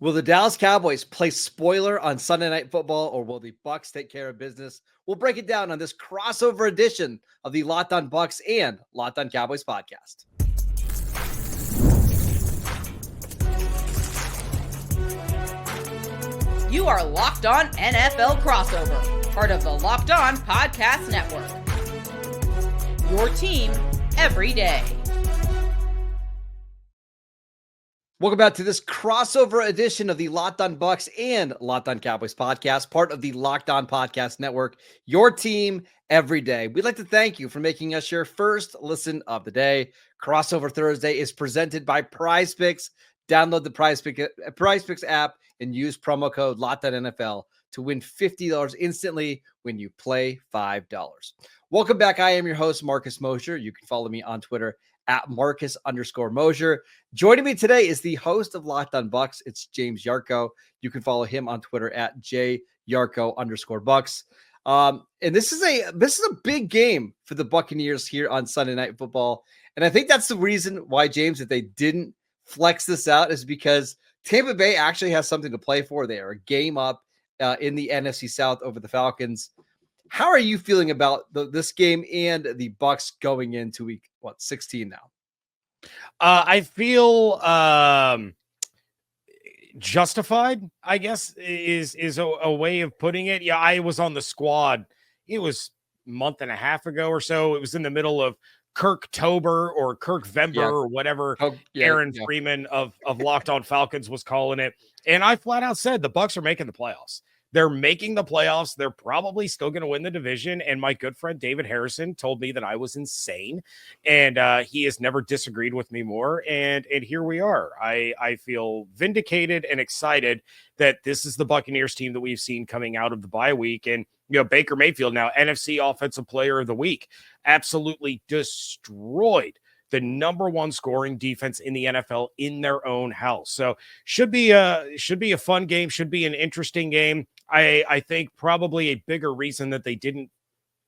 Will the Dallas Cowboys play spoiler on Sunday Night Football, or will the Bucs take care of business? We'll break it down on this crossover edition of the Locked On Bucs and Locked On Cowboys podcast. You are Locked On NFL Crossover, part of the Locked On Podcast Network. Your team every day. Welcome back to this crossover edition of the Locked On Bucs and Locked On Cowboys podcast, part of the Locked On Podcast Network, your team every day. We'd like to thank you for making us your first listen of the day. Crossover Thursday is presented by PrizePicks. Download the PrizePicks app and use promo code LOCKEDONNFL to win $50 instantly when you play $5. Welcome back. I am your host, Marcus Mosher. You can follow me on Twitter at Marcus_Mosher. Joining me today is the host of Locked On Bucs. It's James Yarcho. You can follow him on Twitter at JYarcho_Bucs. And this is a big game for the Buccaneers here on Sunday Night Football. And I think that's the reason why, James, that they didn't flex this out is because Tampa Bay actually has something to play for. They are a game up in the NFC South over the Falcons. How are you feeling about this game and the Bucs going into week 16 now? I feel justified, I guess, is a way of putting it. Yeah, I was on the squad. It was a month and a half ago or so. It was in the middle of Kirktober or Kirkvember or whatever Aaron Freeman of Locked On Falcons was calling it. And I flat out said the Bucs are making the playoffs. They're making the playoffs. They're probably still going to win the division. And my good friend David Harrison told me that I was insane. And he has never disagreed with me more. And here we are. I feel vindicated and excited that this is the Buccaneers team that we've seen coming out of the bye week. And, you know, Baker Mayfield, now NFC Offensive Player of the Week, absolutely destroyed the number one scoring defense in the NFL in their own house. So should be a fun game, should be an interesting game. I think probably a bigger reason that they didn't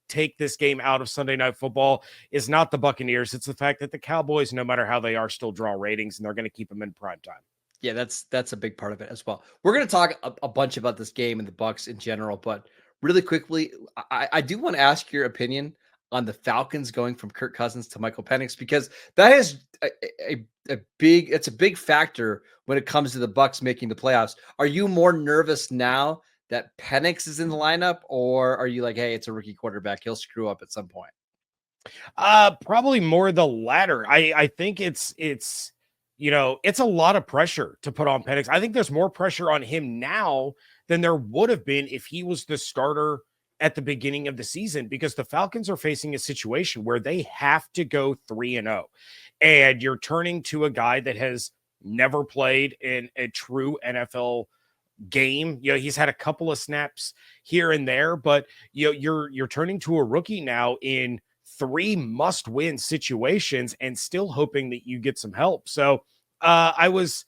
take this game out of Sunday Night Football is not the Buccaneers. It's the fact that the Cowboys, no matter how they are, still draw ratings, and they're going to keep them in prime time. Yeah, that's a big part of it as well. We're going to talk a bunch about this game and the Bucs in general, but really quickly, I do want to ask your opinion on the Falcons going from Kirk Cousins to Michael Penix, because that is a big factor when it comes to the Bucs making the playoffs. Are you more nervous now that Penix is in the lineup, or are you like, hey, it's a rookie quarterback, he'll screw up at some point? Probably more the latter. I think it's you know, it's a lot of pressure to put on Penix. I think there's more pressure on him now than there would have been if he was the starter at the beginning of the season, because the Falcons are facing a situation where they have to go 3-0, and you're turning to a guy that has never played in a true NFL game. You know, he's had a couple of snaps here and there, but you know, you're turning to a rookie now in 3 must-win situations and still hoping that you get some help. So I wasn't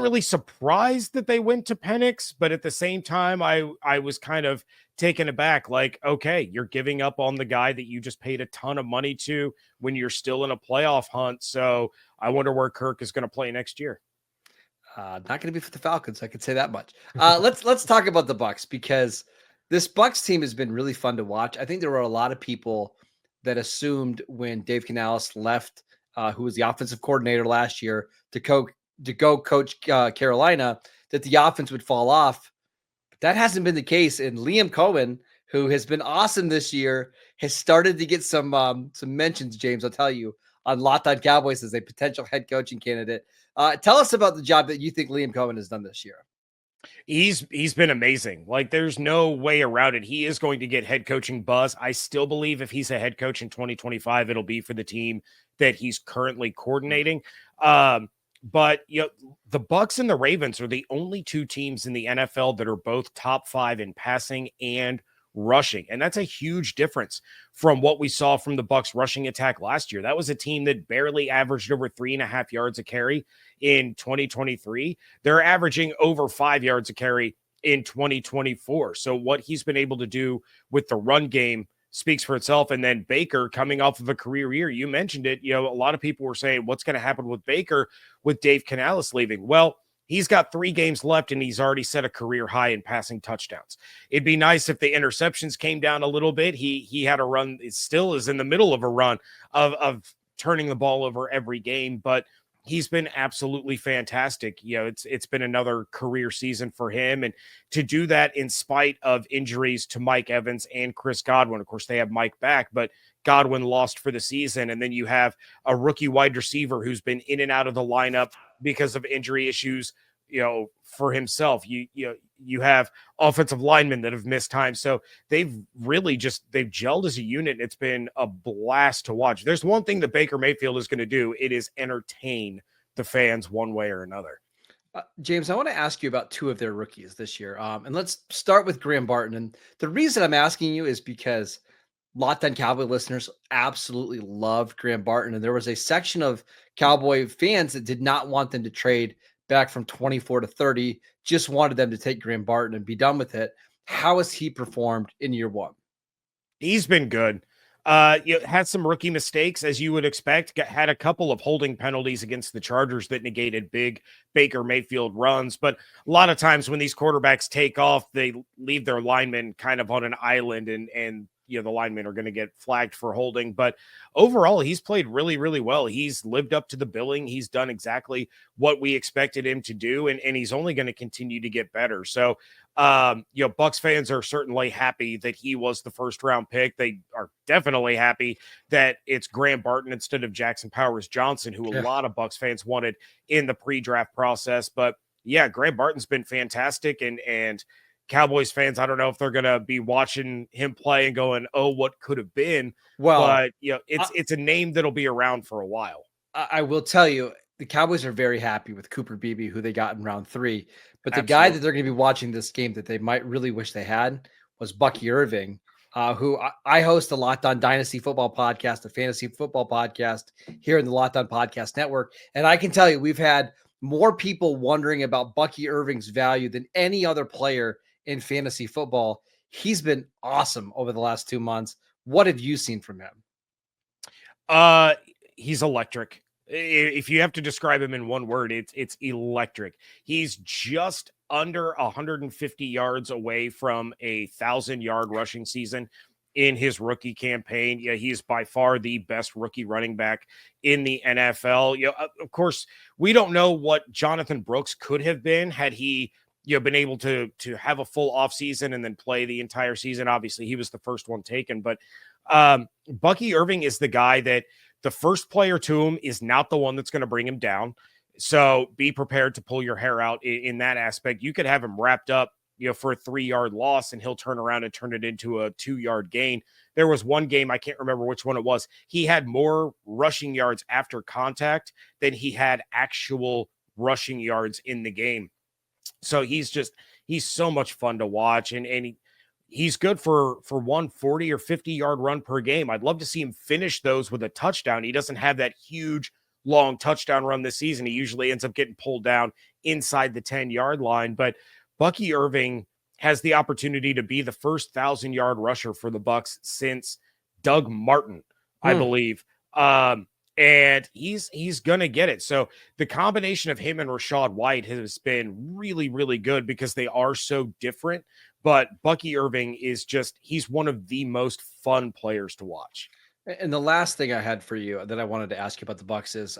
really surprised that they went to Penix, but at the same time, I was kind of taken aback. Like, okay, you're giving up on the guy that you just paid a ton of money to when you're still in a playoff hunt. So I wonder where Kirk is going to play next year. Not going to be for the Falcons, I could say that much. Let's talk about the Bucs, because this Bucs team has been really fun to watch. I think there were a lot of people that assumed when Dave Canales left, who was the offensive coordinator last year, to go coach Carolina, that the offense would fall off. But that hasn't been the case. And Liam Cohen, who has been awesome this year, has started to get some mentions, James, I'll tell you, on Locked On Cowboys as a potential head coaching candidate. Tell us about the job that you think Liam Cohen has done this year. He's been amazing. Like, there's no way around it. He is going to get head coaching buzz. I still believe if he's a head coach in 2025, it'll be for the team that he's currently coordinating. But you know, the Bucs and the Ravens are the only 2 teams in the NFL that are both top 5 in passing and rushing. And that's a huge difference from what we saw from the Bucs rushing attack last year. That was a team that barely averaged over 3.5 yards a carry in 2023. They're averaging over 5 yards a carry in 2024. So what he's been able to do with the run game speaks for itself. And then Baker coming off of a career year, you mentioned it, you know, a lot of people were saying, what's going to happen with Baker with Dave Canales leaving? Well, He's got 3 games left, and he's already set a career high in passing touchdowns. It'd be nice if the interceptions came down a little bit. He had a run, it still is in the middle of a run of turning the ball over every game, but he's been absolutely fantastic. It's been another career season for him, and to do that in spite of injuries to Mike Evans and Chris Godwin. Of course, they have Mike back, but Godwin lost for the season, and then you have a rookie wide receiver who's been in and out of the lineup because of injury issues, for himself. You have offensive linemen that have missed time. So they've gelled as a unit. It's been a blast to watch. There's one thing that Baker Mayfield is going to do. It is entertain the fans one way or another. James, I want to ask you about 2 of their rookies this year. And let's start with Graham Barton. And the reason I'm asking you is because Locked On Cowboy listeners absolutely loved Graham Barton. And there was a section of Cowboy fans that did not want them to trade back from 24 to 30, just wanted them to take Graham Barton and be done with it. How has he performed in year 1? He's been good. Had some rookie mistakes, as you would expect. Had a couple of holding penalties against the Chargers that negated big Baker Mayfield runs. But a lot of times when these quarterbacks take off, they leave their linemen kind of on an island, and the linemen are going to get flagged for holding. But overall, he's played really, really well. He's lived up to the billing. He's done exactly what we expected him to do, and he's only going to continue to get better. So, Bucs fans are certainly happy that he was the first round pick. They are definitely happy that it's Graham Barton instead of Jackson Powers Johnson, who a lot of Bucs fans wanted in the pre-draft process. But yeah, Graham Barton's been fantastic, and Cowboys fans, I don't know if they're going to be watching him play and going, "Oh, what could have been?" Well, but it's a name that'll be around for a while. I will tell you, the Cowboys are very happy with Cooper Beebe, who they got in round 3. But the guy that they're going to be watching this game that they might really wish they had was Bucky Irving, who I host the Locked On Dynasty Football Podcast, a fantasy football podcast here in the Locked On Podcast Network. And I can tell you, we've had more people wondering about Bucky Irving's value than any other player in fantasy football. He's been awesome over the last 2 months. What have you seen from him? He's electric. If you have to describe him in one word, it's electric. He's just under 150 yards away from 1,000-yard rushing season in his rookie campaign. Yeah, he's by far the best rookie running back in the NFL. Of course, we don't know what Jonathan Brooks could have been had he been able to have a full offseason and then play the entire season. Obviously, he was the first one taken, but Bucky Irving is the guy that the first player to him is not the one that's going to bring him down. So be prepared to pull your hair out in that aspect. You could have him wrapped up, for a 3-yard loss, and he'll turn around and turn it into a 2-yard gain. There was one game, I can't remember which one it was. He had more rushing yards after contact than he had actual rushing yards in the game. So he's so much fun to watch, and he's good for 140 or 50-yard run per game. I'd love to see him finish those with a touchdown. He doesn't have that huge, long touchdown run this season. He usually ends up getting pulled down inside the 10-yard line. But Bucky Irving has the opportunity to be the first 1,000-yard rusher for the Bucs since Doug Martin, I believe. And he's going to get it. So the combination of him and Rachaad White has been really, really good because they are so different. But Bucky Irving he's one of the most fun players to watch. And the last thing I had for you that I wanted to ask you about the Bucs is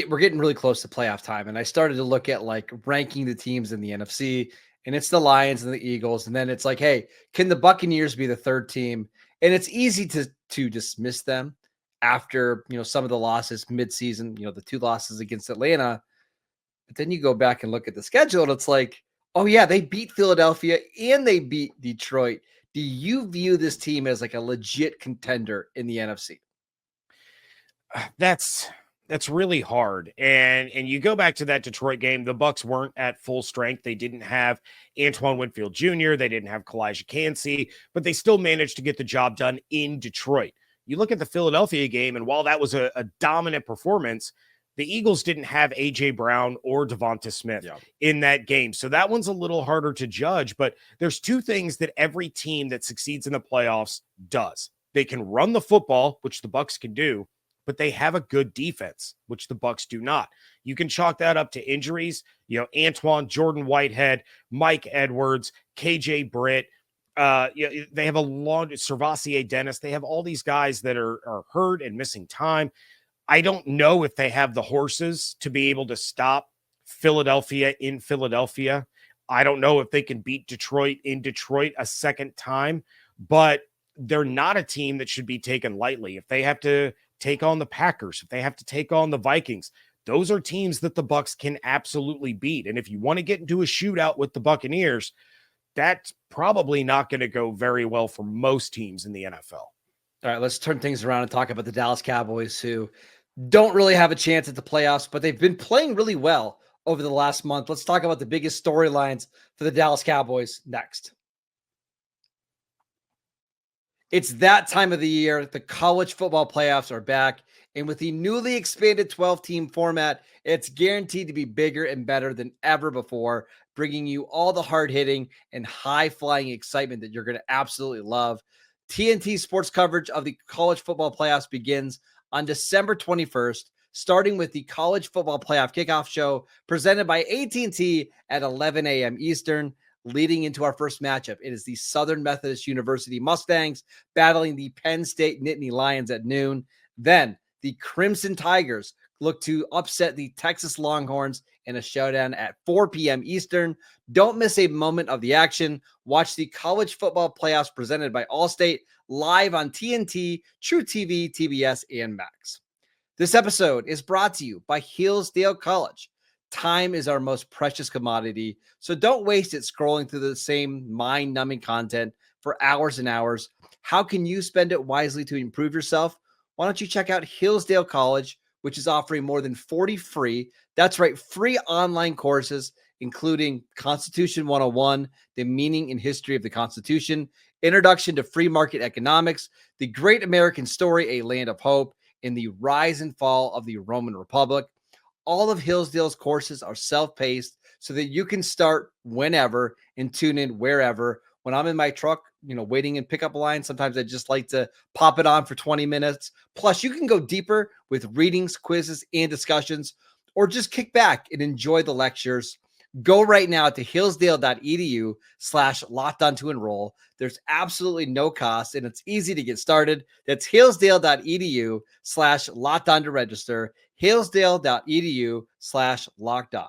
we're getting really close to playoff time. And I started to look at ranking the teams in the NFC, and it's the Lions and the Eagles. And then it's like, hey, can the Buccaneers be the 3rd team? And it's easy to dismiss them after, some of the losses midseason, the 2 losses against Atlanta. But then you go back and look at the schedule, and it's like, oh yeah, they beat Philadelphia and they beat Detroit. Do you view this team as a legit contender in the NFC? That's really hard. And you go back to that Detroit game, the Bucs weren't at full strength. They didn't have Antoine Winfield Jr. They didn't have Kalijah Kancey, but they still managed to get the job done in Detroit. You look at the Philadelphia game, and while that was a dominant performance, the Eagles didn't have A.J. Brown or Devonta Smith in that game. So that one's a little harder to judge, but there's 2 things that every team that succeeds in the playoffs does. They can run the football, which the Bucs can do, but they have a good defense, which the Bucs do not. You can chalk that up to injuries. Antoine, Jordan Whitehead, Mike Edwards, KJ Britt. They have a long Servassier Dennis. They have all these guys that are hurt and missing time. I don't know if they have the horses to be able to stop Philadelphia in Philadelphia. I don't know if they can beat Detroit in Detroit a second time, but they're not a team that should be taken lightly. If they have to take on the Packers, if they have to take on the Vikings, those are teams that the Bucs can absolutely beat. And if you want to get into a shootout with the Buccaneers, that's probably not going to go very well for most teams in the NFL. All right, let's turn things around and talk about the Dallas Cowboys, who don't really have a chance at the playoffs, but they've been playing really well over the last month. Let's talk about the biggest storylines for the Dallas Cowboys next. It's that time of the year. The college football playoffs are back. And with the newly expanded 12-team format, it's guaranteed to be bigger and better than ever before, bringing you all the hard-hitting and high-flying excitement that you're going to absolutely love. TNT Sports coverage of the college football playoffs begins on December 21st, starting with the College Football Playoff Kickoff Show presented by AT&T at 11 a.m. Eastern. Leading into our first matchup, it is the Southern Methodist University Mustangs battling the Penn State Nittany Lions at noon. Then the Crimson Tigers look to upset the Texas Longhorns in a showdown at 4 p.m. Eastern. Don't miss a moment of the action. Watch the college football playoffs presented by Allstate live on TNT, True TV, TBS, and Max. This episode is brought to you by Hillsdale College. Time is our most precious commodity, so don't waste it scrolling through the same mind-numbing content for hours and hours. How can you spend it wisely to improve yourself? Why don't you check out Hillsdale College, which is offering more than 40 free, that's right, free online courses, including Constitution 101, the meaning and history of the Constitution, Introduction to Free Market Economics, The Great American Story, A Land of Hope, and the Rise and Fall of the Roman Republic. All of Hillsdale's courses are self-paced so that you can start whenever and tune in wherever. When I'm in my truck, waiting in pickup line, sometimes I just like to pop it on for 20 minutes. Plus, you can go deeper with readings, quizzes, and discussions, or just kick back and enjoy the lectures. Go right now to hillsdale.edu/lockedon to enroll. There's absolutely no cost, and it's easy to get started. That's hillsdale.edu/lockedon to register. hillsdale.edu/lockedon.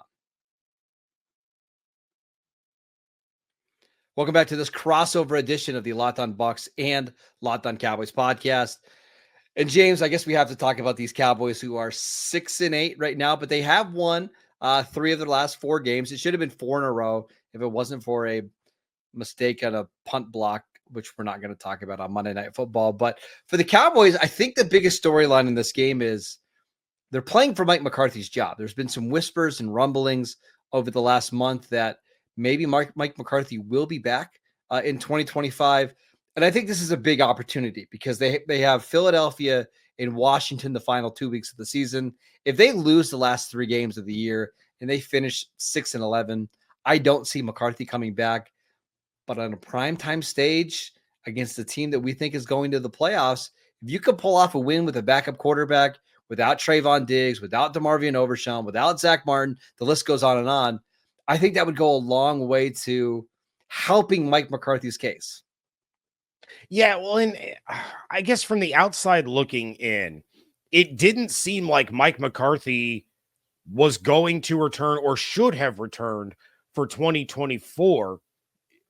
Welcome back to this crossover edition of the Locked On Bucs and Locked On Cowboys podcast. And James, I guess we have to talk about these Cowboys who are 6-8 right now, but they have won 3 of their last 4 games. It should have been 4 in a row if it wasn't for a mistake on a punt block, which we're not going to talk about on Monday Night Football. But for the Cowboys, I think the biggest storyline in this game is they're playing for Mike McCarthy's job. There's been some whispers and rumblings over the last month that maybe Mike McCarthy will be back in 2025. And I think this is a big opportunity because they have Philadelphia and Washington the final 2 weeks of the season. If they lose the last 3 games of the year and they finish 6-11, I don't see McCarthy coming back. But on a primetime stage against the team that we think is going to the playoffs, if you could pull off a win with a backup quarterback, without Trayvon Diggs, without DeMarvion Overshown, without Zach Martin, the list goes on and on, I think that would go a long way to helping Mike McCarthy's case. Yeah, well, and I guess from the outside looking in, it didn't seem like Mike McCarthy was going to return or should have returned for 2024.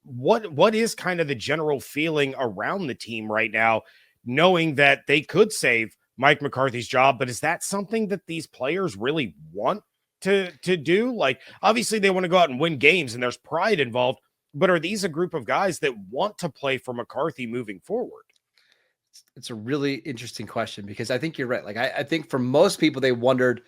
What is kind of the general feeling around the team right now, knowing that they could save Mike McCarthy's job, but is that something that these players really want to do? Like, obviously they want to go out and win games and there's pride involved, but are these a group of guys that want to play for McCarthy moving forward? It's a really interesting question because I think you're right. Like, I think for most people, they wondered,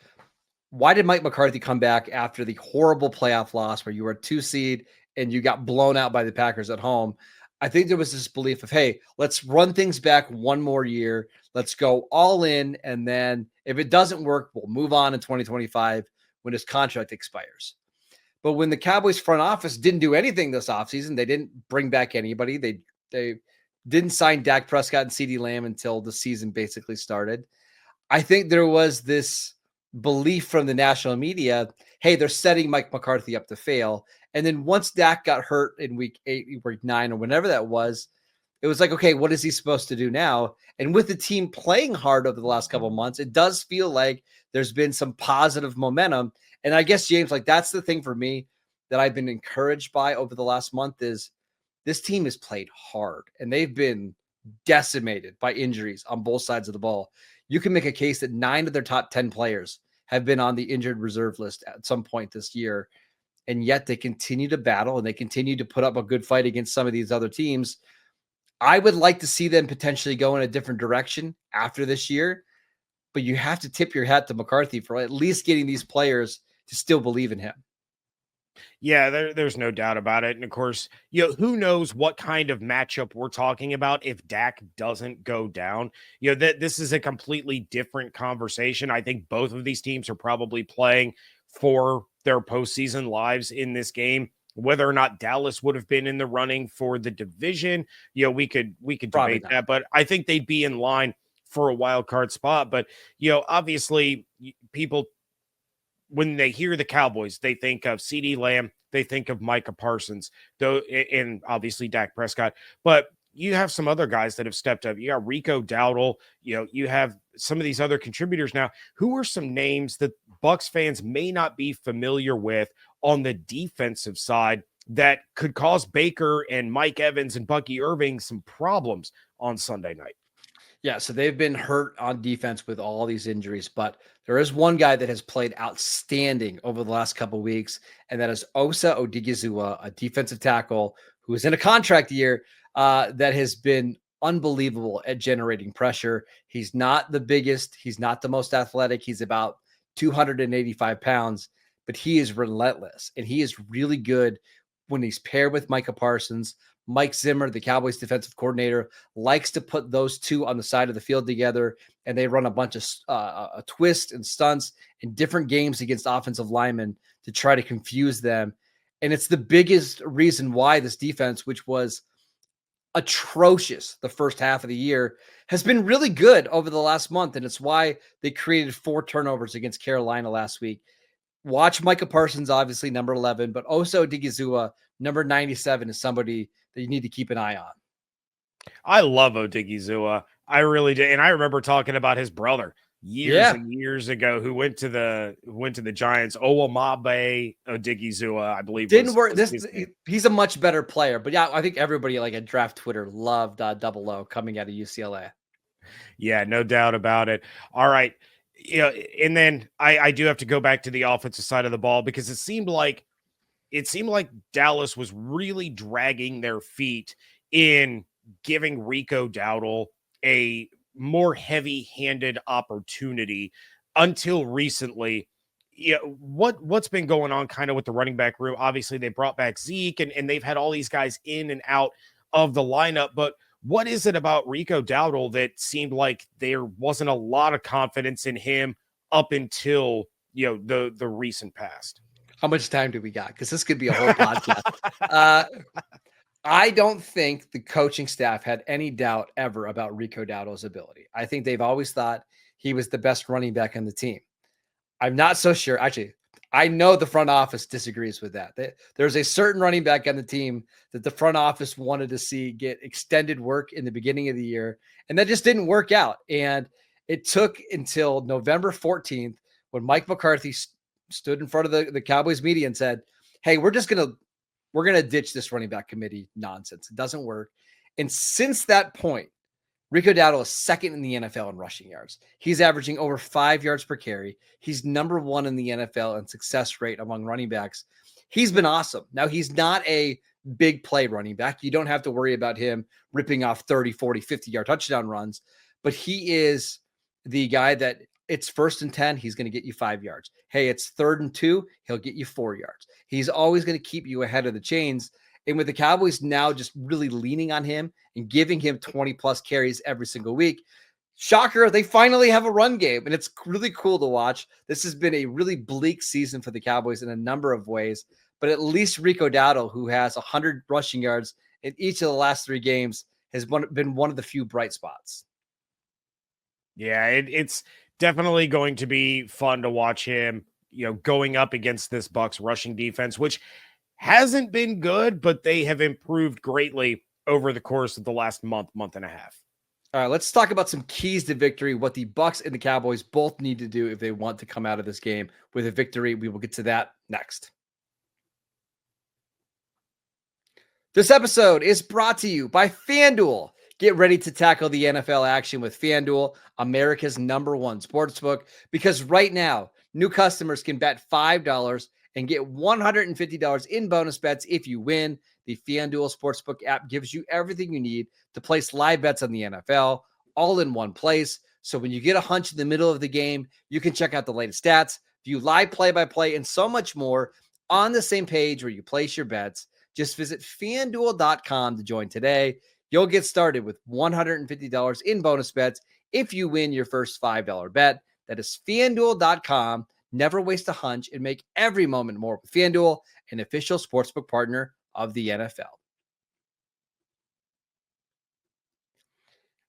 why did Mike McCarthy come back after the horrible playoff loss where you were a 2 seed and you got blown out by the Packers at home? I think there was this belief of, hey, let's run things back one more year. Let's go all in. And then if it doesn't work, we'll move on in 2025 when his contract expires. But when the Cowboys front office didn't do anything this offseason, they didn't bring back anybody. They didn't sign Dak Prescott and CeeDee Lamb until the season basically started. I think there was this belief from the national media, hey, they're setting Mike McCarthy up to fail. And then once Dak got hurt in week 8, week 9, or whenever that was, it was like, okay, what is he supposed to do now? And with the team playing hard over the last couple of months, it does feel like there's been some positive momentum. And I guess, James, like that's the thing for me that I've been encouraged by over the last month is this team has played hard and they've been decimated by injuries on both sides of the ball. You can make a case that 9 of their top 10 players have been on the injured reserve list at some point this year. And yet they continue to battle and they continue to put up a good fight against some of these other teams. I would like to see them potentially go in a different direction after this year, but you have to tip your hat to McCarthy for at least getting these players to still believe in him. Yeah, there's no doubt about it. And of course, who knows what kind of matchup we're talking about if Dak doesn't go down. This is a completely different conversation. I think both of these teams are probably playing for their postseason lives in this game. Whether or not Dallas would have been in the running for the division, we could Probably debate not. that, but I think they'd be in line for a wild card spot. But obviously, people, when they hear the Cowboys, they think of CeeDee Lamb, they think of Micah Parsons, though, and obviously Dak Prescott. But you have some other guys that have stepped up. You got Rico Dowdle. You have some of these other contributors now. Who are some names that Bucs fans may not be familiar with on the defensive side that could cause Baker and Mike Evans and Bucky Irving some problems on Sunday night? Yeah, so they've been hurt on defense with all these injuries, but there is one guy that has played outstanding over the last couple of weeks, and that is Osa Odigizua, a defensive tackle who is in a contract year that has been unbelievable at generating pressure. He's not the biggest. He's not the most athletic. He's about 285 pounds, but he is relentless, and he is really good when he's paired with Micah Parsons. Mike Zimmer, the Cowboys defensive coordinator, likes to put those two on the side of the field together, and they run a bunch of twists and stunts in different games against offensive linemen to try to confuse them. And it's the biggest reason why this defense, which was atrocious the first half of the year, has been really good over the last month. And it's why they created 4 turnovers against Carolina last week. Watch Micah Parsons, obviously number 11, but Osa Odigizua, number 97, is somebody that you need to keep an eye on. I love Odigizua. I really do. And I remember talking about his brother years and years ago who went to the Giants. Owamabe Odigizua, I believe. Didn't work. He's a much better player. But yeah, I think everybody like at draft Twitter loved Double O coming out of UCLA. Yeah, no doubt about it. All right. And then I do have to go back to the offensive side of the ball because it seemed like Dallas was really dragging their feet in giving Rico Dowdle a more heavy-handed opportunity until recently. What's been going on kind of with the running back room? Obviously, they brought back Zeke and they've had all these guys in and out of the lineup, but what is it about Rico Dowdle that seemed like there wasn't a lot of confidence in him up until the recent past? How much time do we got? Because this could be a whole podcast. I don't think the coaching staff had any doubt ever about Rico Dowdle's ability. I think they've always thought he was the best running back on the team. I'm not so sure. Actually, I know the front office disagrees with that. There's a certain running back on the team that the front office wanted to see get extended work in the beginning of the year, and that just didn't work out. And it took until November 14th when Mike McCarthy stood in front of the Cowboys media and said, hey, we're going to ditch this running back committee nonsense. It doesn't work. And since that point, Rico Dowdle is second in the NFL in rushing yards. He's averaging over 5 yards per carry. He's number 1 in the NFL in success rate among running backs. He's been awesome. Now, he's not a big play running back. You don't have to worry about him ripping off 30, 40, 50-yard touchdown runs, but he is the guy that it's 1st and 10, he's going to get you 5 yards. Hey, it's 3rd and 2, he'll get you 4 yards. He's always going to keep you ahead of the chains. And with the Cowboys now just really leaning on him and giving him 20-plus carries every single week, shocker, they finally have a run game. And it's really cool to watch. This has been a really bleak season for the Cowboys in a number of ways. But at least Rico Dowdle, who has 100 rushing yards in each of the last 3 games, has been one of the few bright spots. Yeah, it's definitely going to be fun to watch him, going up against this Bucs rushing defense, which hasn't been good, but they have improved greatly over the course of the last month and a half. All right, let's talk about some keys to victory, what the Bucs and the Cowboys both need to do if they want to come out of this game with a victory. We will get to that next. This episode is brought to you by FanDuel. Get ready to tackle the NFL action with FanDuel, America's #1 sportsbook, because right now, new customers can bet $5 and get $150 in bonus bets if you win. The FanDuel Sportsbook app gives you everything you need to place live bets on the NFL all in one place. So when you get a hunch in the middle of the game, you can check out the latest stats, view live play-by-play, and so much more on the same page where you place your bets. Just visit FanDuel.com to join today. You'll get started with $150 in bonus bets if you win your first $5 bet. That is FanDuel.com. Never waste a hunch and make every moment more with FanDuel, an official sportsbook partner of the NFL.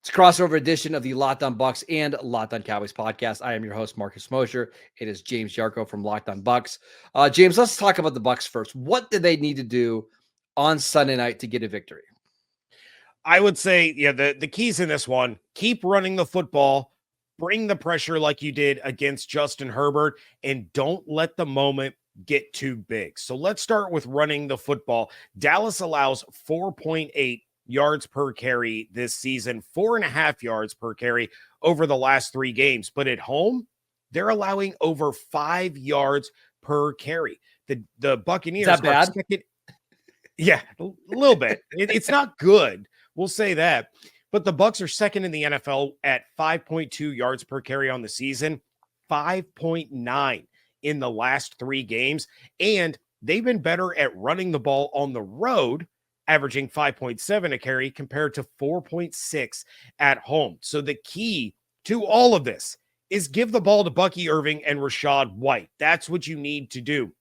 It's a crossover edition of the Locked On Bucs and Locked On Cowboys podcast. I am your host, Marcus Mosher. It is James Yarcho from Locked On Bucs. James, let's talk about the Bucs first. What did they need to do on Sunday night to get a victory? I would say, the keys in this one, keep running the football, bring the pressure like you did against Justin Herbert, and don't let the moment get too big. So let's start with running the football. Dallas allows 4.8 yards per carry this season, 4.5 yards per carry over the last 3 games. But at home, they're allowing over 5 yards per carry. The Buccaneers is that bad? Yeah, a little bit. It's not good. We'll say that. But the Bucs are second in the NFL at 5.2 yards per carry on the season, 5.9 in the last 3 games. And they've been better at running the ball on the road, averaging 5.7 a carry compared to 4.6 at home. So the key to all of this is give the ball to Bucky Irving and Rachaad White. That's what you need to do.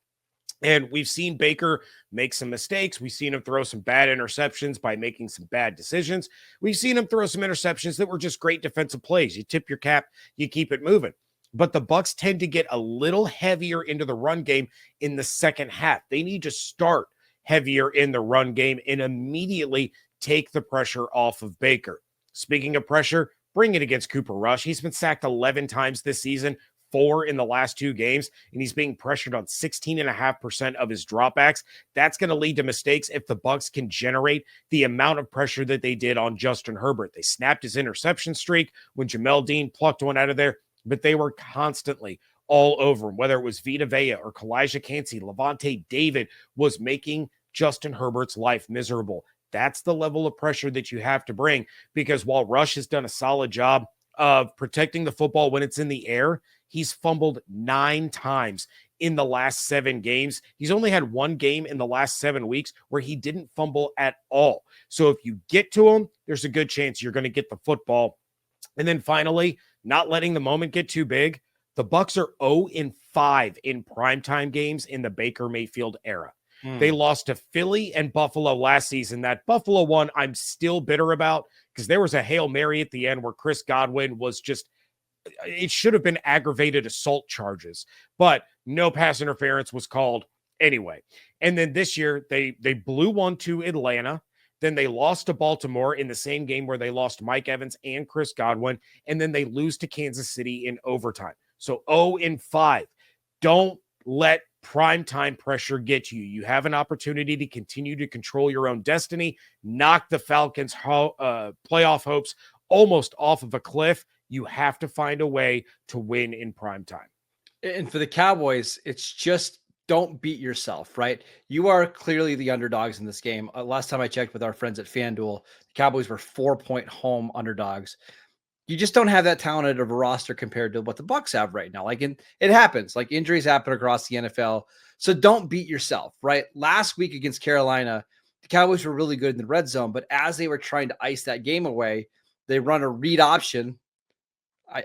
And we've seen Baker make some mistakes. We've seen him throw some bad interceptions by making some bad decisions. We've seen him throw some interceptions that were just great defensive plays. You tip your cap, you keep it moving. But the Bucs tend to get a little heavier into the run game in the second half. They need to start heavier in the run game and immediately take the pressure off of Baker. Speaking of pressure, bring it against Cooper Rush. He's been sacked 11 times this season, 4 in the last 2 games, and he's being pressured on 16.5% of his dropbacks. That's going to lead to mistakes if the Bucs can generate the amount of pressure that they did on Justin Herbert. They snapped his interception streak when Jamel Dean plucked one out of there, but they were constantly all over him, whether it was Vita Vea or Kalijah Kancey. Levante David was making Justin Herbert's life miserable. That's the level of pressure that you have to bring, because while Rush has done a solid job of protecting the football when it's in the air, he's fumbled 9 times in the last 7 games. He's only had 1 game in the last 7 weeks where he didn't fumble at all. So if you get to him, there's a good chance you're going to get the football. And then finally, not letting the moment get too big. The Bucs are 0-5 in primetime games in the Baker Mayfield era. They lost to Philly and Buffalo last season. That Buffalo one I'm still bitter about, because there was a Hail Mary at the end where Chris Godwin was just, it should have been aggravated assault charges, but no pass interference was called anyway. And then this year they blew one to Atlanta. Then they lost to Baltimore in the same game where they lost Mike Evans and Chris Godwin. And then they lose to Kansas City in overtime. So 0-5. Don't let primetime pressure get you. You have an opportunity to continue to control your own destiny, knock the Falcons' playoff hopes almost off of a cliff. You have to find a way to win in primetime. And for the Cowboys, it's just don't beat yourself, right? You are clearly the underdogs in this game. Last time I checked with our friends at FanDuel, the Cowboys were 4-point home underdogs. You just don't have that talented of a roster compared to what the Bucs have right now. It happens. Like, injuries happen across the NFL. So don't beat yourself, right? Last week against Carolina, the Cowboys were really good in the red zone, but as they were trying to ice that game away, they run a read option.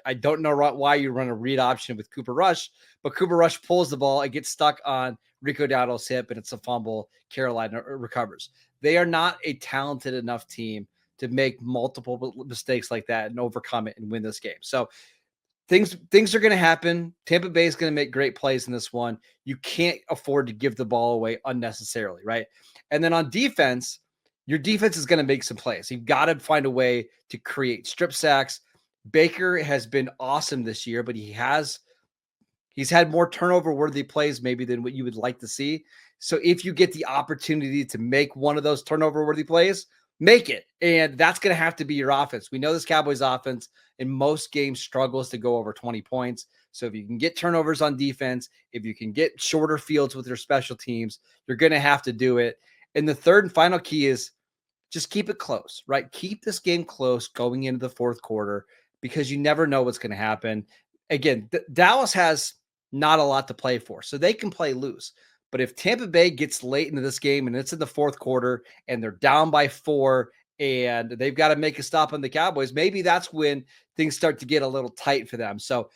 I don't know why you run a read option with Cooper Rush, but Cooper Rush pulls the ball. It gets stuck on Rico Dowdle's hip, and it's a fumble. Carolina recovers. They are not a talented enough team to make multiple mistakes like that and overcome it and win this game. So things are going to happen. Tampa Bay is going to make great plays in this one. You can't afford to give the ball away unnecessarily, right? And then on defense, your defense is going to make some plays. You've got to find a way to create strip sacks. Baker has been awesome this year, but he's had more turnover worthy plays maybe than what you would like to see. So if you get the opportunity to make one of those turnover worthy plays, make it. And that's going to have to be your offense. We know this Cowboys offense in most games struggles to go over 20 points. So if you can get turnovers on defense, if you can get shorter fields with your special teams, you're going to have to do it. And the third and final key is just keep it close, right? Keep this game close going into the fourth quarter because you never know what's going to happen. Again, Dallas has not a lot to play for, so they can play loose. But if Tampa Bay gets late into this game and it's in the fourth quarter and they're down by 4 and they've got to make a stop on the Cowboys, maybe that's when things start to get a little tight for them. So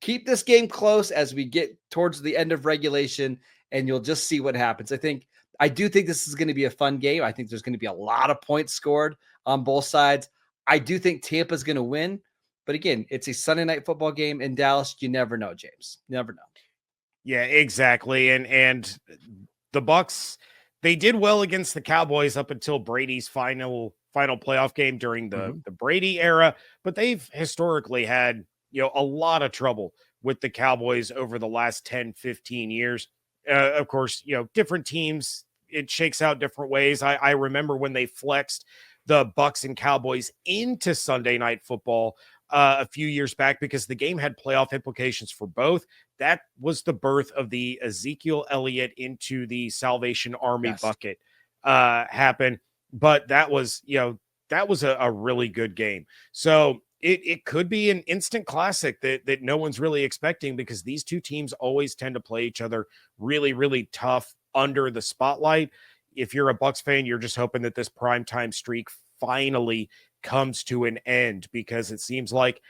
keep this game close as we get towards the end of regulation, and you'll just see what happens. I do think this is going to be a fun game. I think there's going to be a lot of points scored on both sides. I do think Tampa's going to win. But again, it's a Sunday night football game in Dallas. You never know, James. Never know. Yeah, exactly. And the Bucs, they did well against the Cowboys up until Brady's final playoff game during the Brady era, but they've historically had, a lot of trouble with the Cowboys over the last 10, 15 years. Of course, different teams, it shakes out different ways. I remember when they flexed the Bucs and Cowboys into Sunday night football a few years back because the game had playoff implications for both. That was the birth of the Ezekiel Elliott into the Salvation Army bucket happen. But that was a really good game. So it could be an instant classic that no one's really expecting because these two teams always tend to play each other really, really tough under the spotlight. If you're a Bucs fan, you're just hoping that this primetime streak finally comes to an end because it seems like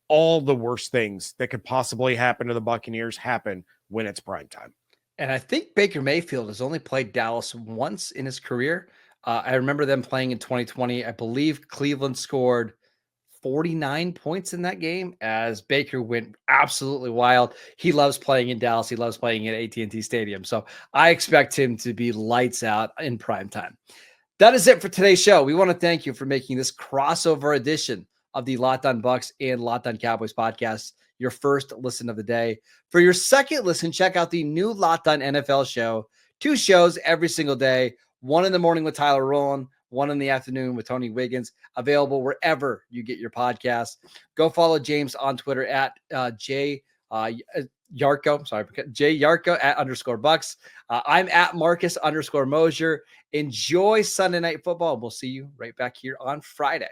all the worst things that could possibly happen to the Buccaneers happen when it's prime time. And I think Baker Mayfield has only played Dallas once in his career. I remember them playing in 2020. I believe Cleveland scored 49 points in that game as Baker went absolutely wild. He loves playing in Dallas. He loves playing at AT&T Stadium. So I expect him to be lights out in prime time. That is it for today's show. We want to thank you for making this crossover edition of the Locked On Bucs and Locked On Cowboys podcast your first listen of the day. For your second listen, check out the new Locked On NFL show. 2 shows every single day. One in the morning with Tyler Rowland, one in the afternoon with Tony Wiggins, available wherever you get your podcasts. Go follow James on Twitter at Yarcho, Yarcho at _Bucs. I'm at Marcus _Mosier. Enjoy Sunday night football. We'll see you right back here on Friday.